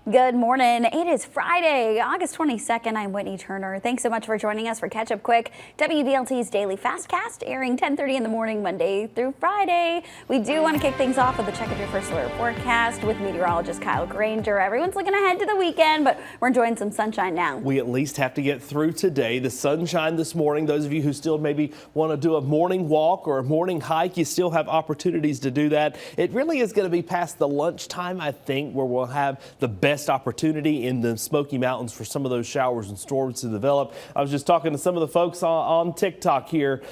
Good morning. It is Friday, August 22nd. I'm Whitney Turner. Thanks so much for joining us for Catch Up Quick, WVLT's daily fastcast, airing 10:30 in the morning, Monday through Friday. We do want to kick things off with a check of your first alert forecast with meteorologist Kyle Granger. Everyone's looking ahead to the weekend, but we're enjoying some sunshine now. We at least have to get through today. The sunshine this morning. Those of you who still maybe want to do a morning walk or a morning hike, you still have opportunities to do that. It really is going to be past the lunchtime, I think, where we'll have the best opportunity in the Smoky Mountains for some of those showers and storms to develop. I was just talking to some of the folks on TikTok here.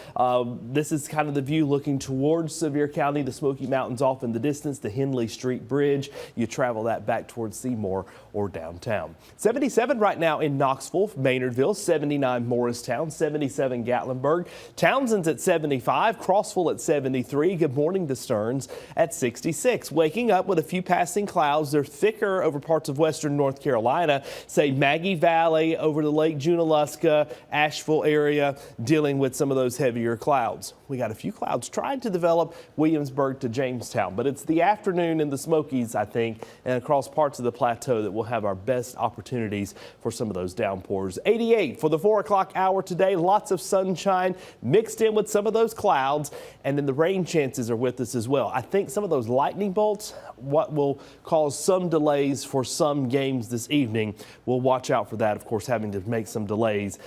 This is kind of the view looking towards Sevier County, the Smoky Mountains off in the distance, the Henley Street Bridge. You travel that back towards Seymour or downtown. 77 right now in Knoxville, Maynardville, 79 Morristown, 77 Gatlinburg, Townsend's at 75, Crossville at 73. Good morning to Stearns at 66. Waking up with a few passing clouds. They're thicker over parts of western North Carolina, say Maggie Valley over the Lake Junaluska, Asheville area, dealing with some of those heavier clouds. We got a few clouds trying to develop Williamsburg to Jamestown, but it's the afternoon in the Smokies, I think, and across parts of the plateau that we'll have our best opportunities for some of those downpours. 88 for the 4 o'clock hour today. Lots of sunshine mixed in with some of those clouds, and then the rain chances are with us as well. I think some of those lightning bolts, what will cause some delays for some games this evening. We'll watch out for that, of course, having to make some delays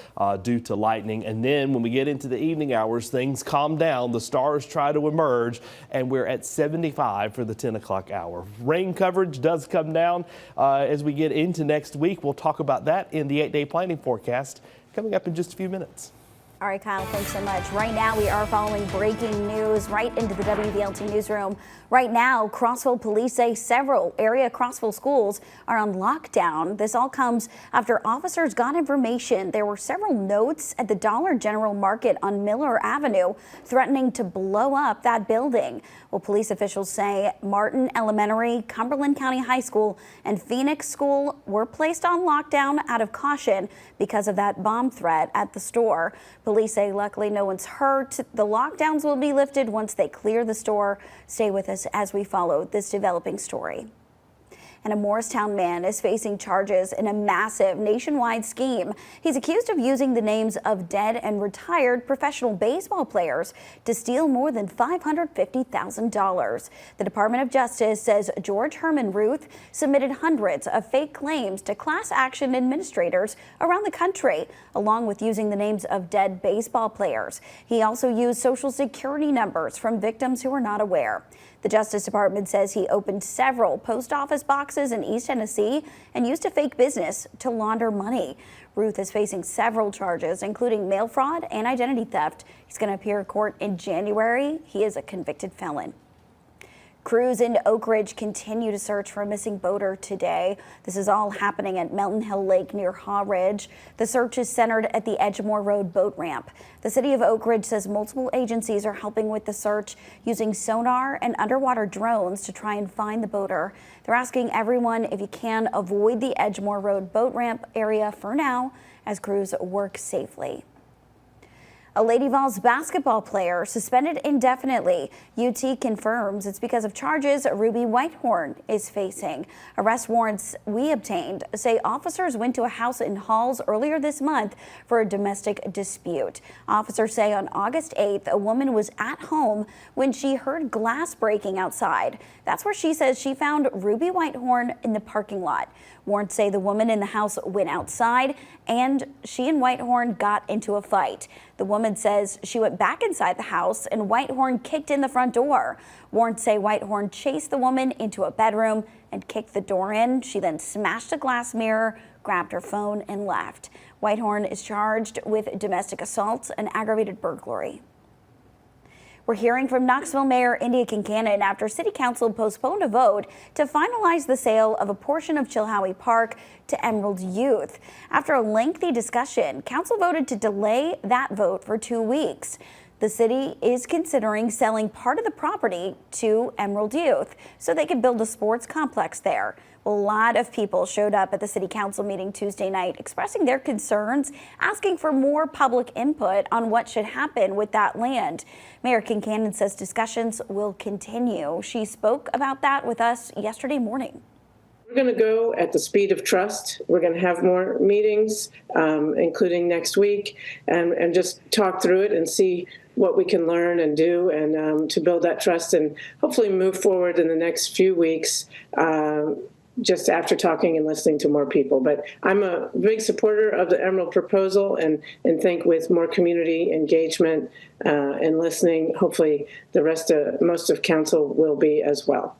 due to lightning. And then when we get into the evening hours, things calm down. The stars try to emerge, and we're at 75 for the 10 o'clock hour. Rain coverage does come down as we get into next week. We'll talk about that in the 8-day planning forecast coming up in just a few minutes. All right, Kyle, thanks so much. Right now, we are following breaking news right into the WVLT newsroom. Right now, Crossville police say several area Crossville schools are on lockdown. This all comes after officers got information there were several notes at the Dollar General Market on Miller Avenue threatening to blow up that building. Well, police officials say Martin Elementary, Cumberland County High School, and Phoenix School were placed on lockdown out of caution because of that bomb threat at the store. Police say luckily no one's hurt. The lockdowns will be lifted once they clear the store. Stay with us as we follow this developing story. And a Morristown man is facing charges in a massive nationwide scheme. He's accused of using the names of dead and retired professional baseball players to steal more than $550,000. The Department of Justice says George Herman Ruth submitted hundreds of fake claims to class action administrators around the country, along with using the names of dead baseball players. He also used social security numbers from victims who were not aware. The Justice Department says he opened several post office boxes in East Tennessee and used a fake business to launder money. Ruth is facing several charges, including mail fraud and identity theft. He's going to appear in court in January. He is a convicted felon. Crews in Oak Ridge continue to search for a missing boater today. This is all happening at Mountain Hill Lake near Haw Ridge. The search is centered at the Edgemore Road boat ramp. The city of Oak Ridge says multiple agencies are helping with the search using sonar and underwater drones to try and find the boater. They're asking everyone, if you can, avoid the Edgemore Road boat ramp area for now as crews work safely. A Lady Vols basketball player suspended indefinitely. UT confirms it's because of charges Ruby Whitehorn is facing. Arrest warrants we obtained say officers went to a house in Halls earlier this month for a domestic dispute. Officers say on August 8th, a woman was at home when she heard glass breaking outside. That's where she says she found Ruby Whitehorn in the parking lot. Warrants say the woman in the house went outside and she and Whitehorn got into a fight. The woman says she went back inside the house and Whitehorn kicked in the front door. Warrants say Whitehorn chased the woman into a bedroom and kicked the door in. She then smashed a glass mirror, grabbed her phone and left. Whitehorn is charged with domestic assault and aggravated burglary. We're hearing from Knoxville Mayor India Kincannon after City Council postponed a vote to finalize the sale of a portion of Chilhowie Park to Emerald Youth. After a lengthy discussion, Council voted to delay that vote for 2 weeks. The city is considering selling part of the property to Emerald Youth so they could build a sports complex there. A lot of people showed up at the city council meeting Tuesday night expressing their concerns, asking for more public input on what should happen with that land. Mayor Kincannon says discussions will continue. She spoke about that with us yesterday morning. We're going to go at the speed of trust. We're going to have more meetings, including next week, and just talk through it and see what we can learn and do, and to build that trust and hopefully move forward in the next few weeks, just after talking and listening to more people. But I'm a big supporter of the Emerald proposal, and think with more community engagement and listening, hopefully most of council will be as well.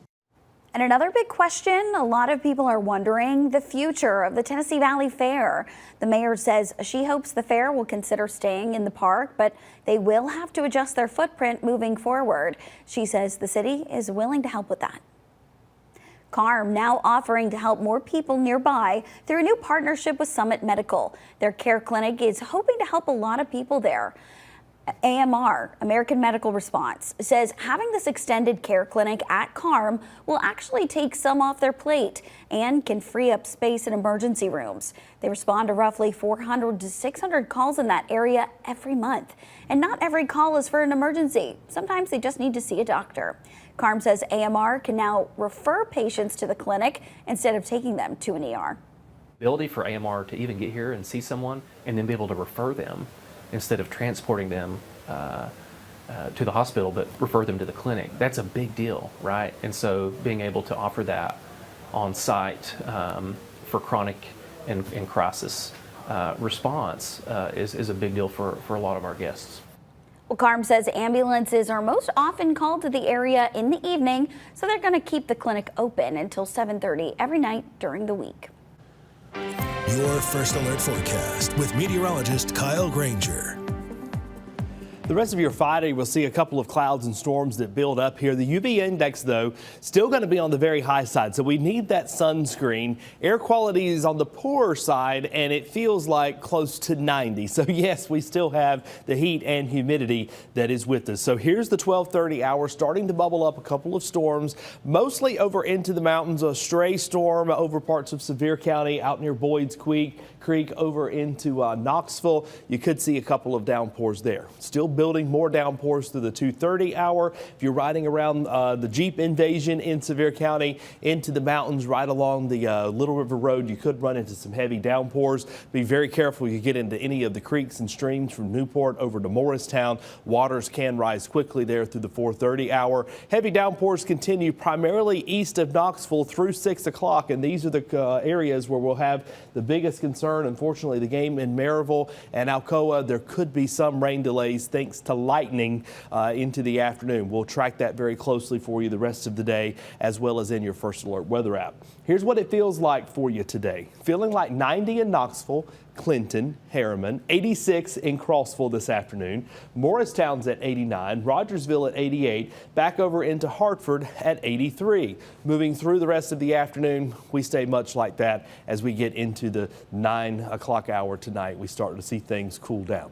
And another big question a lot of people are wondering, the future of the Tennessee Valley Fair. The mayor says she hopes the fair will consider staying in the park, but they will have to adjust their footprint moving forward. She says the city is willing to help with that. Carm now offering to help more people nearby through a new partnership with Summit Medical. Their care clinic is hoping to help a lot of people there. AMR, American Medical Response, says having this extended care clinic at Carm will actually take some off their plate and can free up space in emergency rooms. They respond to roughly 400 to 600 calls in that area every month. And not every call is for an emergency. Sometimes they just need to see a doctor. Carm says AMR can now refer patients to the clinic instead of taking them to an ER. The ability for AMR to even get here and see someone and then be able to refer them instead of transporting them to the hospital, but refer them to the clinic. That's a big deal, right? And so being able to offer that on site for chronic and crisis response is a big deal for a lot of our guests. Well, Carm says ambulances are most often called to the area in the evening, so they're going to keep the clinic open until 7:30 every night during the week. Your First Alert forecast with meteorologist Kyle Granger. The rest of your Friday will see a couple of clouds and storms that build up here. The UV index, though, still going to be on the very high side, so we need that sunscreen. Air quality is on the poorer side, and it feels like close to 90. So, yes, we still have the heat and humidity that is with us. So here's the 12:30 hour, starting to bubble up a couple of storms, mostly over into the mountains. A stray storm over parts of Sevier County, out near Boyd's Creek over into Knoxville. You could see a couple of downpours there. Still building more downpours through the 2:30 hour. If you're riding around the Jeep Invasion in Sevier County into the mountains right along the Little River Road, you could run into some heavy downpours. Be very careful you get into any of the creeks and streams from Newport over to Morristown. Waters can rise quickly there through the 4:30 hour. Heavy downpours continue primarily east of Knoxville through 6 o'clock, and these are the areas where we'll have the biggest concern. Unfortunately, the game in Maryville and Alcoa, there could be some rain delays thanks to lightning into the afternoon. We'll track that very closely for you the rest of the day, as well as in your First Alert weather app. Here's what it feels like for you today. Feeling like 90 in Knoxville, Clinton, Harriman, 86 in Crossville this afternoon. Morristown's at 89, Rogersville at 88, back over into Hartford at 83. Moving through the rest of the afternoon, we stay much like that as we get into the 9 o'clock hour tonight. We start to see things cool down.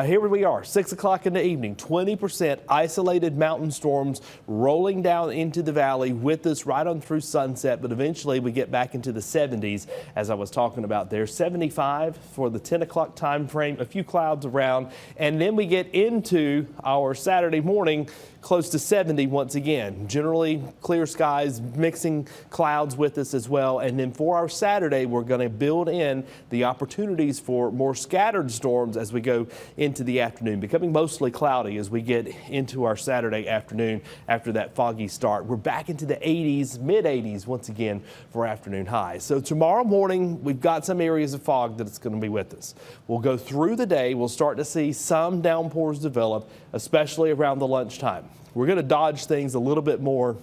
Here we are, 6 o'clock in the evening, 20% isolated mountain storms rolling down into the valley with us right on through sunset, but eventually we get back into the 70s as I was talking about there. 75 for the 10 o'clock time frame, a few clouds around, and then we get into our Saturday morning close to 70 once again. Generally clear skies, mixing clouds with us as well. And then for our Saturday, we're going to build in the opportunities for more scattered storms as we go into the afternoon, becoming mostly cloudy as we get into our Saturday afternoon after that foggy start. We're back into the 80s, mid 80s once again for afternoon highs. So tomorrow morning, we've got some areas of fog that's going to be with us. We'll go through the day. We'll start to see some downpours develop, especially around the lunchtime. We're going to dodge things a little bit more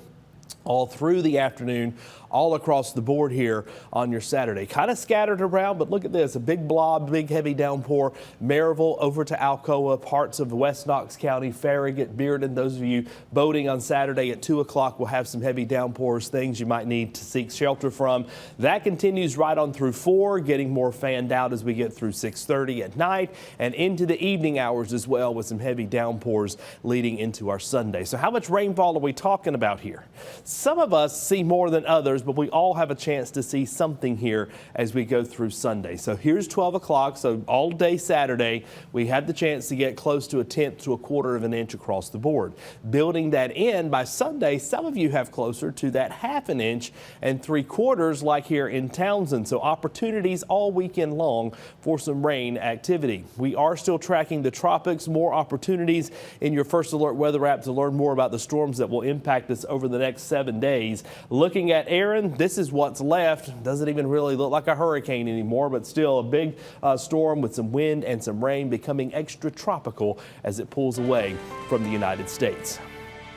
all through the afternoon, all across the board here on your Saturday. Kind of scattered around, but look at this, a big blob, big heavy downpour. Maryville over to Alcoa, parts of West Knox County, Farragut, Bearden. Those of you boating on Saturday at 2 o'clock will have some heavy downpours, things you might need to seek shelter from. That continues right on through 4, getting more fanned out as we get through 6:30 at night and into the evening hours as well, with some heavy downpours leading into our Sunday. So how much rainfall are we talking about here? Some of us see more than others, but we all have a chance to see something here as we go through Sunday. So here's 12 o'clock, so all day Saturday, we had the chance to get close to a tenth to a quarter of an inch across the board. Building that in, by Sunday, some of you have closer to that half an inch and 3/4 like here in Townsend. So opportunities all weekend long for some rain activity. We are still tracking the tropics. More opportunities in your First Alert weather app to learn more about the storms that will impact us over the next 7 days. Looking at Aaron, this is what's left. Doesn't even really look like a hurricane anymore, but still a big storm with some wind and some rain, becoming extra tropical as it pulls away from the United States.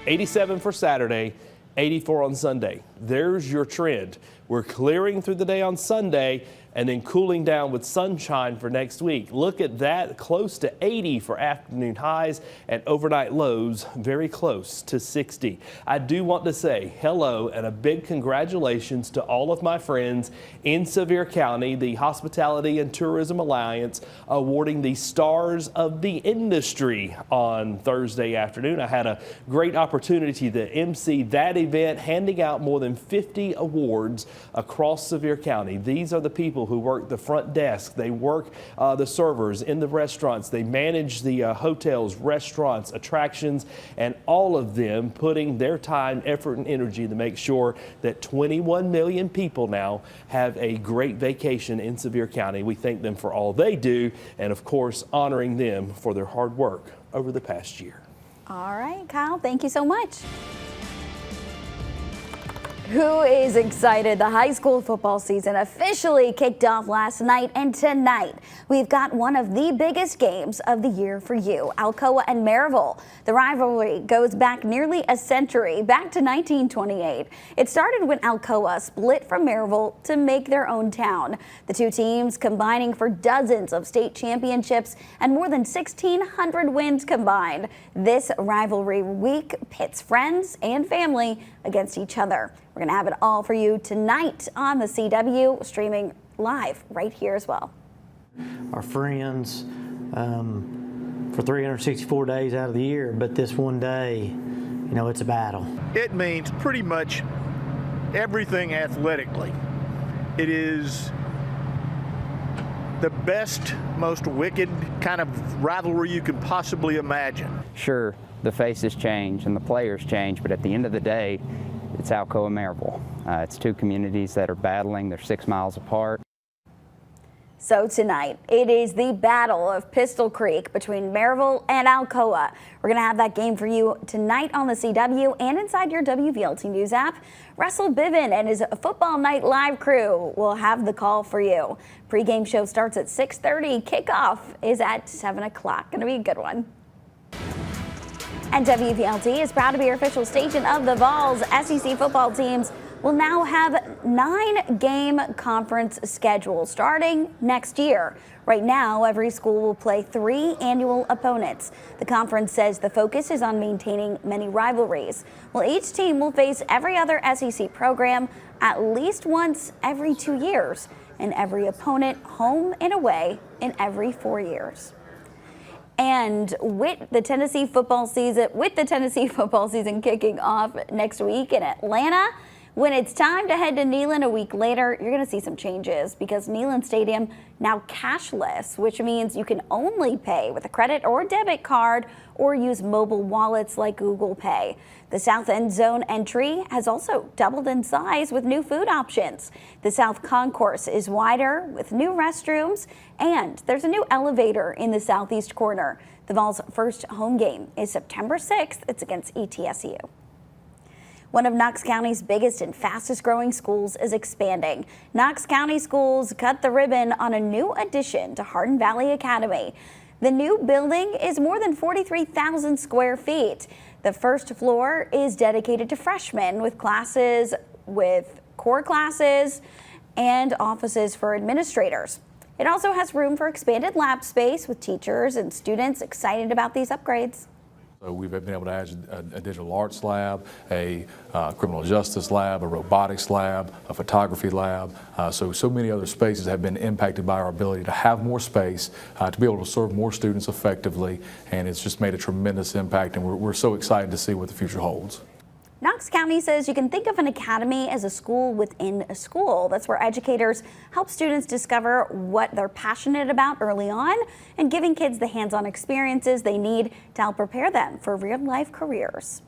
87 for Saturday, 84 on Sunday. There's your trend. We're clearing through the day on Sunday and then cooling down with sunshine for next week. Look at that, close to 80 for afternoon highs and overnight lows very close to 60. I do want to say hello and a big congratulations to all of my friends in Sevier County, the Hospitality and Tourism Alliance awarding the Stars of the Industry on Thursday afternoon. I had a great opportunity to MC that event, handing out more than 50 awards across Sevier County. These are the people who work the front desk. They work the servers in the restaurants. They manage the hotels, restaurants, attractions, and all of them putting their time, effort, and energy to make sure that 21 million people now have a great vacation in Sevier County. We thank them for all they do and, of course, honoring them for their hard work over the past year. All right, Kyle, thank you so much. Who is excited? The high school football season officially kicked off last night, and tonight we've got one of the biggest games of the year for you, Alcoa and Maryville. The rivalry goes back nearly a century, back to 1928. It started when Alcoa split from Maryville to make their own town. The two teams combining for dozens of state championships and more than 1,600 wins combined. This rivalry week pits friends and family against each other. We're going to have it all for you tonight on the CW, streaming live right here as well. Our friends for 364 days out of the year, but this one day, you know, it's a battle. It means pretty much everything athletically. It is the best, most wicked kind of rivalry you can possibly imagine. Sure, the faces change and the players change, but at the end of the day, it's Alcoa and Maryville. It's two communities that are battling. They're 6 miles apart. So tonight, it is the Battle of Pistol Creek between Maryville and Alcoa. We're going to have that game for you tonight on the CW and inside your WVLT News app. Russell Biven and his Football Night Live crew will have the call for you. Pre-game show starts at 6:30. Kickoff is at 7 o'clock. Going to be a good one. And WVLT is proud to be your official station of the Vols. SEC football teams will now have 9-game conference schedules starting next year. Right now, every school will play 3 annual opponents. The conference says the focus is on maintaining many rivalries. Well, each team will face every other SEC program at least once every 2 years, and every opponent home and away in every 4 years. And with the Tennessee football season kicking off next week in Atlanta, when it's time to head to Neyland a week later, you're going to see some changes because Neyland Stadium now cashless, which means you can only pay with a credit or debit card or use mobile wallets like Google Pay. The South End Zone entry has also doubled in size with new food options. The South Concourse is wider with new restrooms, and there's a new elevator in the southeast corner. The Vols' first home game is September 6th. It's against ETSU. One of Knox County's biggest and fastest growing schools is expanding. Knox County Schools cut the ribbon on a new addition to Hardin Valley Academy. The new building is more than 43,000 square feet. The first floor is dedicated to freshmen with classes with core classes and offices for administrators. It also has room for expanded lab space with teachers and students excited about these upgrades. So we've been able to add a digital arts lab, a criminal justice lab, a robotics lab, a photography lab. So many other spaces have been impacted by our ability to have more space, to be able to serve more students effectively, and it's just made a tremendous impact, and we're so excited to see what the future holds. Knox County says you can think of an academy as a school within a school. That's where educators help students discover what they're passionate about early on and giving kids the hands-on experiences they need to help prepare them for real-life careers.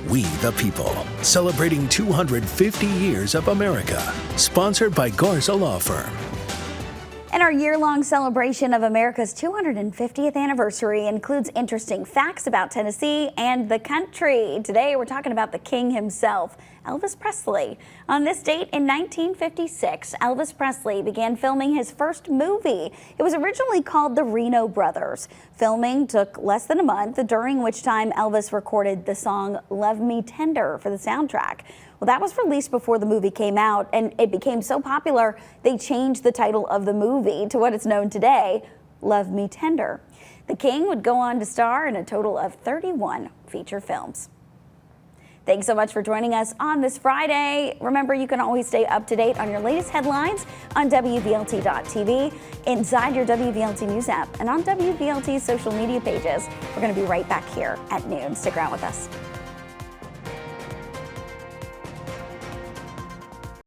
We the People, celebrating 250 years of America. Sponsored by Garza Law Firm. And our year-long celebration of America's 250th anniversary includes interesting facts about Tennessee and the country. Today, we're talking about the king himself, Elvis Presley. On this date in 1956, Elvis Presley began filming his first movie. It was originally called The Reno Brothers. Filming took less than a month, during which time Elvis recorded the song Love Me Tender for the soundtrack. Well, that was released before the movie came out, and it became so popular, they changed the title of the movie to what it's known today, Love Me Tender. The king would go on to star in a total of 31 feature films. Thanks so much for joining us on this Friday. Remember, you can always stay up to date on your latest headlines on WVLT.tv, inside your WVLT News app, and on WVLT's social media pages. We're going to be right back here at noon. Stick around with us.